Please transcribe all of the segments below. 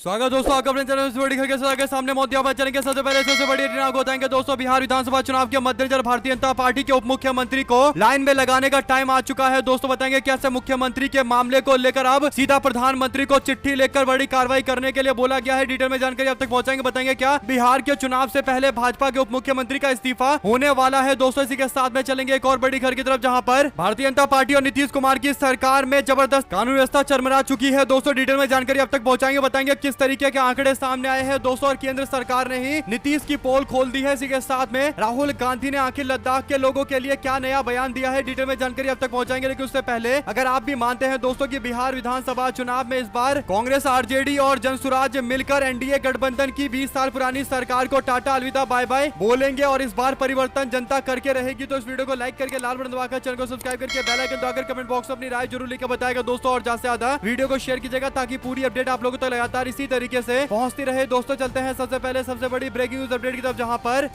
स्वागत दोस्तों आपका अपने चैनल से बड़ी खबर के साथ आगे सामने मोदी आप चैनल के सबसे पहले सबसे बड़ी दिनांक बताएंगे दोस्तों। बिहार विधानसभा चुनाव के मद्देनजर भारतीय जनता पार्टी के उप मुख्यमंत्री को लाइन में लगाने का टाइम आ चुका है दोस्तों। बताएंगे कैसे मुख्यमंत्री के मामले को लेकर अब सीधा प्रधानमंत्री को चिट्ठी लेकर बड़ी कार्रवाई करने के लिए बोला गया है। डिटेल में जानकारी अब तक पहुंचाएंगे। बताएंगे क्या बिहार के चुनाव से पहले भाजपा के उप मुख्यमंत्री का इस्तीफा होने वाला है दोस्तों। इसी के साथ में चलेंगे एक और बड़ी खबर की तरफ, जहां पर भारतीय जनता पार्टी और नीतीश कुमार की सरकार में जबरदस्त कानून व्यवस्था चरमरा चुकी है दोस्तों। डिटेल में जानकारी अब तक पहुंचाएंगे। बताएंगे किस तरीके के आंकड़े सामने आए हैं दोस्तों, और केंद्र सरकार ने ही नीतीश की पोल खोल दी है। इसी के साथ में राहुल गांधी ने आखिर लद्दाख के लोगों के लिए क्या नया बयान दिया है, डिटेल में जानकारी अब तक पहुंचाएंगे। लेकिन उससे पहले अगर आप भी मानते हैं दोस्तों कि बिहार विधानसभा चुनाव में इस बार कांग्रेस, आरजेडी और जनसुराज मिलकर एनडीए गठबंधन की 20 साल पुरानी सरकार को टाटा अलविदा बाय बाय बोलेंगे और इस बार परिवर्तन जनता करके रहेगी, तो इस वीडियो को लाइक करके लाल बटन दबाकर चैनल को सब्सक्राइब करके बेल आइकन दबाकर कमेंट बॉक्स में अपनी राय जरूर लिखकर बताएगा दोस्तों। और ज्यादा से ज्यादा वीडियो को शेयर कीजिएगा ताकि पूरी अपडेट आप लोगों तक लगातार इसी तरीके से पहुंचती रहे दोस्तों। चलते हैं सबसे पहले सबसे बड़ी ब्रेकिंग न्यूज अपडेट की तरफ, जहां पर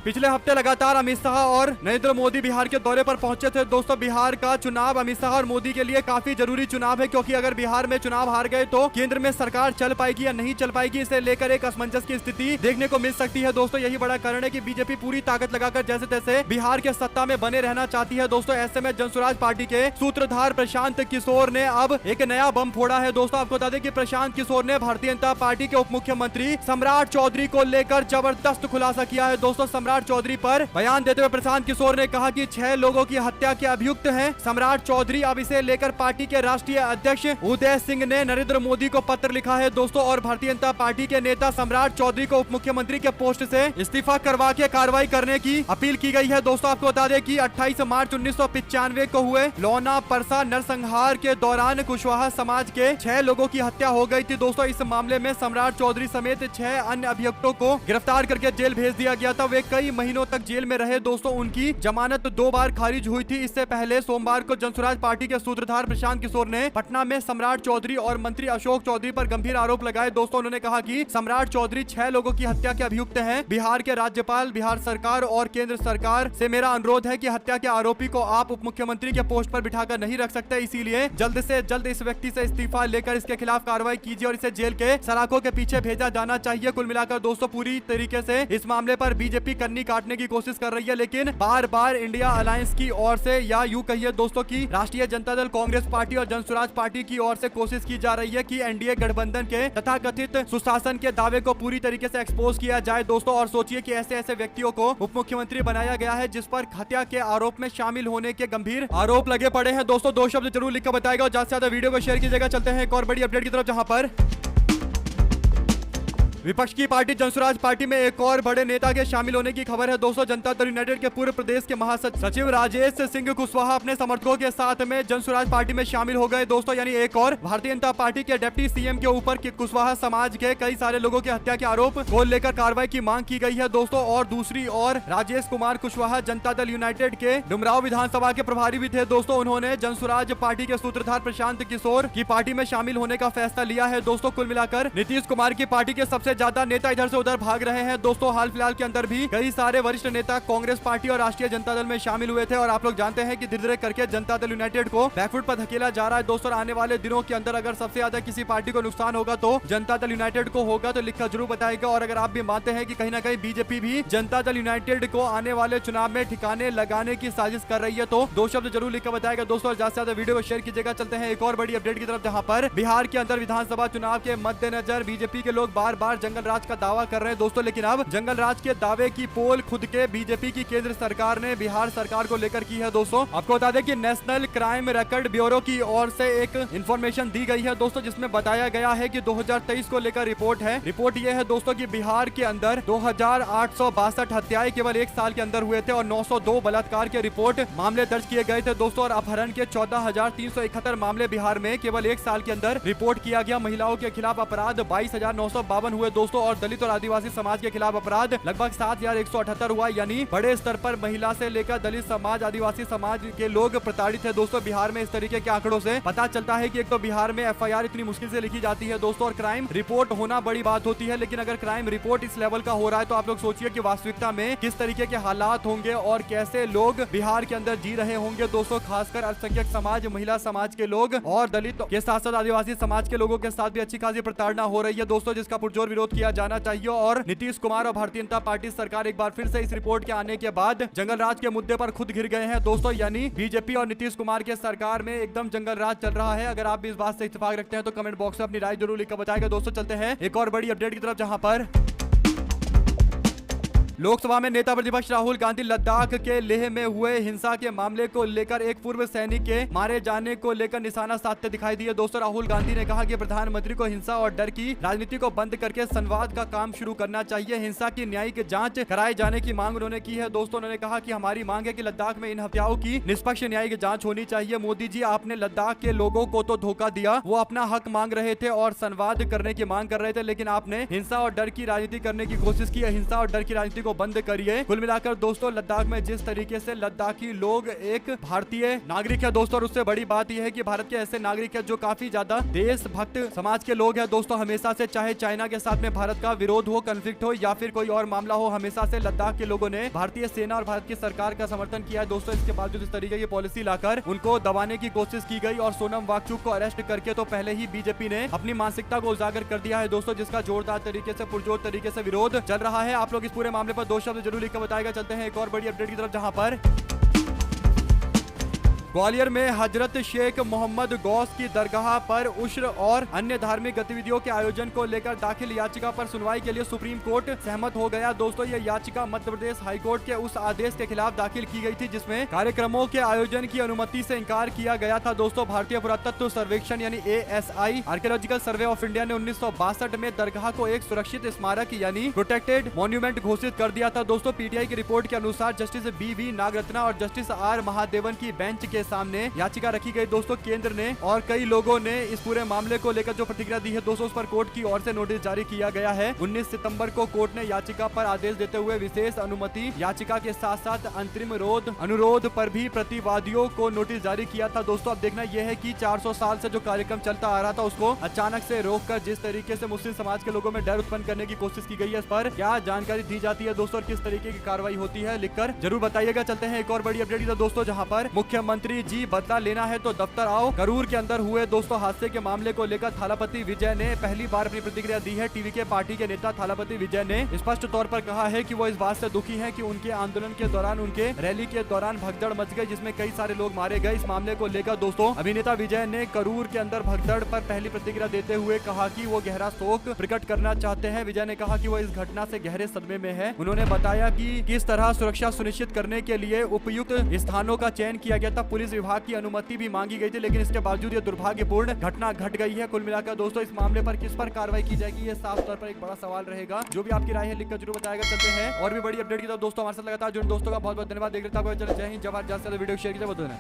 पिछले हफ्ते लगातार अमित शाह और नरेंद्र मोदी बिहार के दौरे पर पहुंचे थे दोस्तों। बिहार का चुनाव अमित शाह और मोदी के लिए काफी जरूरी चुनाव है, क्योंकि अगर बिहार में चुनाव हार गए तो केंद्र में सरकार चल पाएगी या नहीं चल पाएगी, इसे लेकर एक असमंजस की स्थिति देखने को मिल सकती है दोस्तों। यही बड़ा कारण है कि बीजेपी पूरी ताकत लगाकर जैसे तैसे बिहार के सत्ता में बने रहना चाहती है दोस्तों। ऐसे में जनसुराज पार्टी के सूत्रधार प्रशांत किशोर ने अब एक नया बम फोड़ा है दोस्तों। आपको बता दें कि प्रशांत किशोर ने भारतीय जनता पार्टी के उप मुख्यमंत्री सम्राट चौधरी को लेकर जबरदस्त खुलासा किया है दोस्तों। सम्राट चौधरी पर बयान देते हुए प्रशांत किशोर ने कहा कि 6 लोगों की हत्या के अभियुक्त हैं सम्राट चौधरी। अब इसे लेकर पार्टी के राष्ट्रीय अध्यक्ष उदय सिंह ने नरेंद्र मोदी को पत्र लिखा है दोस्तों, और भारतीय जनता पार्टी के नेता सम्राट चौधरी को उप मुख्यमंत्री के पोस्ट से इस्तीफा करवा के कार्रवाई करने की अपील की गई है दोस्तों। आपको बता दें कि 28 मार्च 1995 को हुए लौना परसा नरसंहार के दौरान कुशवाहा समाज के 6 लोगों की हत्या हो गई थी दोस्तों। इस मामले में सम्राट चौधरी समेत 6 अन्य अभियुक्तों को गिरफ्तार करके जेल भेज दिया गया था। वे कई महीनों तक जेल में रहे दोस्तों। उनकी जमानत 2 बार खारिज हुई थी। इससे पहले सोमवार को जनसुराज पार्टी के सूत्रधार प्रशांत किशोर ने पटना में सम्राट चौधरी और मंत्री अशोक चौधरी पर गंभीर आरोप लगाए दोस्तों। उन्होंने कहा कि सम्राट चौधरी 6 लोगों की हत्या के अभियुक्त हैं। बिहार के राज्यपाल, बिहार सरकार और केंद्र सरकार से मेरा अनुरोध है कि हत्या के आरोपी को आप उप मुख्यमंत्री के पोस्ट पर बिठाकर नहीं रख सकते, इसीलिए जल्द से जल्द इस व्यक्ति से इस्तीफा लेकर इसके खिलाफ कार्रवाई कीजिए और इसे जेल के सलाखों के पीछे भेजा जाना चाहिए। कुल मिलाकर दोस्तों पूरी तरीके से इस मामले पर बीजेपी कन्नी काटने की कोशिश कर रही है, लेकिन बार बार इंडिया अलायंस की ओर से या यूं कहिए दोस्तों की राष्ट्रीय जनता दल कांग्रेस पार्टी और जनसुराज पार्टी की ओर से कोशिश की जा रही है कि एनडीए गठबंधन के तथाकथित सुशासन के दावे को पूरी तरीके से एक्सपोज किया जाए दोस्तों। और सोचिए कि ऐसे ऐसे व्यक्तियों को उप मुख्यमंत्री बनाया गया है जिस पर हत्या के आरोप में शामिल होने के गंभीर आरोप लगे पड़े हैं दोस्तों। 2 शब्द जरूर लिखकर बताएगा और ज्यादा से ज्यादा वीडियो को शेयर कीजिएगा। चलते हैं एक और बड़ी अपडेट की तरफ, जहां पर विपक्ष की पार्टी जनसुराज पार्टी में एक और बड़े नेता के शामिल होने की खबर है दोस्तों। जनता दल यूनाइटेड के पूर्व प्रदेश के महासचिव राजेश सिंह कुशवाहा अपने समर्थकों के साथ में जनसुराज पार्टी में शामिल हो गए दोस्तों। यानी एक और भारतीय जनता पार्टी के डिप्टी सीएम के ऊपर कुशवाहा समाज के कई सारे लोगों की हत्या के आरोप को लेकर कार्रवाई की मांग की गई है दोस्तों। और दूसरी ओर राजेश कुमार कुशवाहा जनता दल यूनाइटेड के डुमराव विधानसभा के प्रभारी भी थे दोस्तों। उन्होंने जनसुराज पार्टी के सूत्रधार प्रशांत किशोर की पार्टी में शामिल होने का फैसला लिया है दोस्तों। कुल मिलाकर नीतीश कुमार की पार्टी के सबसे ज्यादा नेता इधर से उधर भाग रहे हैं दोस्तों। हाल फिलहाल के अंदर भी कई सारे वरिष्ठ नेता कांग्रेस पार्टी और राष्ट्रीय जनता दल में शामिल हुए थे, और आप लोग जानते हैं कि धीरे धीरे करके जनता दल यूनाइटेड को बैकफुट पर धकेला जा रहा है दोस्तों। आने वाले दिनों के अंदर अगर सबसे ज्यादा किसी पार्टी को नुकसान होगा तो जनता दल यूनाइटेड को होगा, तो लिखकर जरूर बताएगा। और अगर आप भी मानते हैं कि कहीं ना कहीं बीजेपी भी जनता दल यूनाइटेड को आने वाले चुनाव में ठिकाने लगाने की साजिश कर रही है, तो 2 शब्द जरूर लिखकर बताएगा दोस्तों। और ज्यादा से ज्यादा वीडियो को शेयर कीजिएगा। चलते हैं एक और बड़ी अपडेट की तरफ, जहां पर बिहार के अंदर विधानसभा चुनाव के मद्देनजर बीजेपी के लोग बार बार जंगल राज का दावा कर रहे हैं दोस्तों। लेकिन अब जंगल राज के दावे की पोल खुद के बीजेपी की केंद्र सरकार ने बिहार सरकार को लेकर की है दोस्तों। आपको बता दें कि नेशनल क्राइम रिकॉर्ड ब्यूरो की ओर से एक इंफॉर्मेशन दी गई है दोस्तों, जिसमें बताया गया है कि 2023 को लेकर रिपोर्ट है। रिपोर्ट ये है दोस्तों कि बिहार के अंदर 2862 हत्याएं केवल 1 साल के अंदर हुए थे और 902 बलात्कार के रिपोर्ट मामले दर्ज किए गए थे दोस्तों। और अपहरण के 14371 मामले बिहार में केवल 1 साल के अंदर रिपोर्ट किया गया। महिलाओं के खिलाफ अपराध 22952 हुए दोस्तों। और दलित और आदिवासी समाज के खिलाफ अपराध लगभग 7178 हुआ, यानी बड़े स्तर पर महिला से लेकर दलित समाज, आदिवासी समाज के लोग प्रताड़ित है दोस्तों। बिहार में इस तरीके के आंकड़ों से पता चलता है कि एक तो बिहार में FIR इतनी मुश्किल से लिखी जाती है दोस्तों, और क्राइम रिपोर्ट होना बड़ी बात होती है, लेकिन अगर क्राइम रिपोर्ट इस लेवल का हो रहा है तो आप लोग सोचिए कि वास्तविकता में किस तरीके के हालात होंगे और कैसे लोग बिहार के अंदर जी रहे होंगे दोस्तों। खासकर अल्पसंख्यक समाज, महिला समाज के लोग और दलित के साथ साथ आदिवासी समाज के लोगों के साथ भी अच्छी खासी प्रताड़ना हो रही है दोस्तों, जिसका पुरजोर विरोध किया जाना चाहिए। और नीतीश कुमार और भारतीय जनता पार्टी सरकार एक बार फिर से इस रिपोर्ट के आने के बाद जंगल राज के मुद्दे पर खुद घिर गए हैं दोस्तों, यानी बीजेपी और नीतीश कुमार के सरकार में एकदम जंगल राज चल रहा है। अगर आप भी इस बात से इत्तेफाक रखते हैं तो कमेंट बॉक्स में अपनी राय जरूर लिखकर बताएगा दोस्तों। चलते हैं एक और बड़ी अपडेट की तरफ, जहां पर लोकसभा में नेता प्रतिपक्ष राहुल गांधी लद्दाख के लेह में हुए हिंसा के मामले को लेकर एक पूर्व सैनिक के मारे जाने को लेकर निशाना साधते दिखाई दिए दोस्तों। राहुल गांधी ने कहा कि प्रधानमंत्री को हिंसा और डर की राजनीति को बंद करके संवाद का काम शुरू करना चाहिए। हिंसा की न्यायिक जांच कराए जाने की मांग उन्होंने की है दोस्तों। उन्होंने कहा कि हमारी मांग है कि लद्दाख में इन हत्याओं की निष्पक्ष न्यायिक जांच होनी चाहिए। मोदी जी, आपने लद्दाख के लोगों को तो धोखा दिया, वो अपना हक मांग रहे थे और संवाद करने की मांग कर रहे थे, लेकिन आपने हिंसा और डर की राजनीति करने की कोशिश की है। हिंसा और डर की राजनीति को बंद करिए। कुल मिलाकर दोस्तों, लद्दाख में जिस तरीके से लद्दाखी लोग एक भारतीय नागरिक है दोस्तों, और उससे बड़ी बात यह है कि भारत के ऐसे नागरिक है जो काफी ज्यादा देशभक्त समाज के लोग हैं दोस्तों। हमेशा से, चाहे चाइना के साथ में भारत का विरोध हो, कन्फ्लिक्ट हो या फिर कोई और मामला हो, हमेशा से लद्दाख के लोगों ने भारतीय सेना और भारत की सरकार का समर्थन किया है दोस्तों। इसके बावजूद इस तरीके की पॉलिसी लाकर उनको दबाने की कोशिश की गई और सोनम वांगचुक को अरेस्ट करके तो पहले ही बीजेपी ने अपनी मानसिकता को उजागर कर दिया है दोस्तों, जिसका जोरदार तरीके से, पुरजोर तरीके से विरोध चल रहा है। आप लोग इस पूरे मामले पर दो शब्द जरूर लिखकर बताएगा। चलते हैं एक और बड़ी अपडेट की तरफ, जहां पर ग्वालियर में हजरत शेख मोहम्मद गौस की दरगाह पर उश्र और अन्य धार्मिक गतिविधियों के आयोजन को लेकर दाखिल याचिका पर सुनवाई के लिए सुप्रीम कोर्ट सहमत हो गया दोस्तों। यह याचिका मध्य प्रदेश हाईकोर्ट के उस आदेश के खिलाफ दाखिल की गई थी जिसमें कार्यक्रमों के आयोजन की अनुमति से इंकार किया गया था दोस्तों। भारतीय पुरातत्व सर्वेक्षण यानी ASI archaeological survey of India ने 1962 में दरगाह को एक सुरक्षित स्मारक यानी प्रोटेक्टेड मॉन्यूमेंट घोषित कर दिया था दोस्तों। PTI की रिपोर्ट के अनुसार जस्टिस BV नागरत्ना और जस्टिस R महादेवन की बेंच के सामने याचिका रखी गई दोस्तों। केंद्र ने और कई लोगों ने इस पूरे मामले को लेकर जो प्रतिक्रिया दी है दोस्तों, उस पर कोर्ट की ओर से नोटिस जारी किया गया है। 19 सितंबर को कोर्ट ने याचिका पर आदेश देते हुए विशेष अनुमति याचिका के साथ साथ अंतरिम अनुरोध पर भी प्रतिवादियों को नोटिस जारी किया था दोस्तों। अब देखना यह है कि 400 साल से जो कार्यक्रम चलता आ रहा था उसको अचानक से रोककर जिस तरीके से मुस्लिम समाज के लोगों में डर उत्पन्न करने की कोशिश की गई है, इस पर क्या जानकारी दी जाती है दोस्तों और किस तरीके की कार्रवाई होती है, लिखकर जरूर बताइएगा। चलते हैं एक और बड़ी अपडेट दोस्तों, जहां पर मुख्यमंत्री जी बदला लेना है तो दफ्तर आओ। करूर के अंदर हुए दोस्तों हादसे के मामले को लेकर थालापति विजय ने पहली बार अपनी प्रतिक्रिया दी है। टीवी के पार्टी के नेता थालापति विजय ने स्पष्ट तौर पर कहा है कि वो इस बात से दुखी है कि उनके आंदोलन के दौरान, उनके रैली के दौरान भगदड़ मच गई जिसमें कई सारे लोग मारे गए। इस मामले को लेकर दोस्तों अभिनेता विजय ने करूर के अंदर भगदड़ पर पहली प्रतिक्रिया देते हुए कहा कि वो गहरा शोक प्रकट करना चाहते हैं। विजय ने कहा कि वो इस घटना से गहरे सदमे में है। उन्होंने बताया कि किस तरह सुरक्षा सुनिश्चित करने के लिए उपयुक्त स्थानों का चयन किया गया था। पुलिस विभाग की अनुमति भी मांगी गई थी, लेकिन इसके बावजूद ये दुर्भाग्यपूर्ण घटना घट गई है। कुल मिलाकर दोस्तों इस मामले पर किस पर कार्रवाई की जाएगी, ये साफ तौर पर एक बड़ा सवाल रहेगा। जो भी आपकी राय है लिखकर जरूर बताएगा। चलते हैं और भी बड़ी अपडेट की तरफ दोस्तों, हमारे साथ लगातार जुड़े दोस्तों का बहुत बहुत धन्यवाद। देख रहे थे, जय हिंद, जवाहर, वीडियो शेयर कीजिए।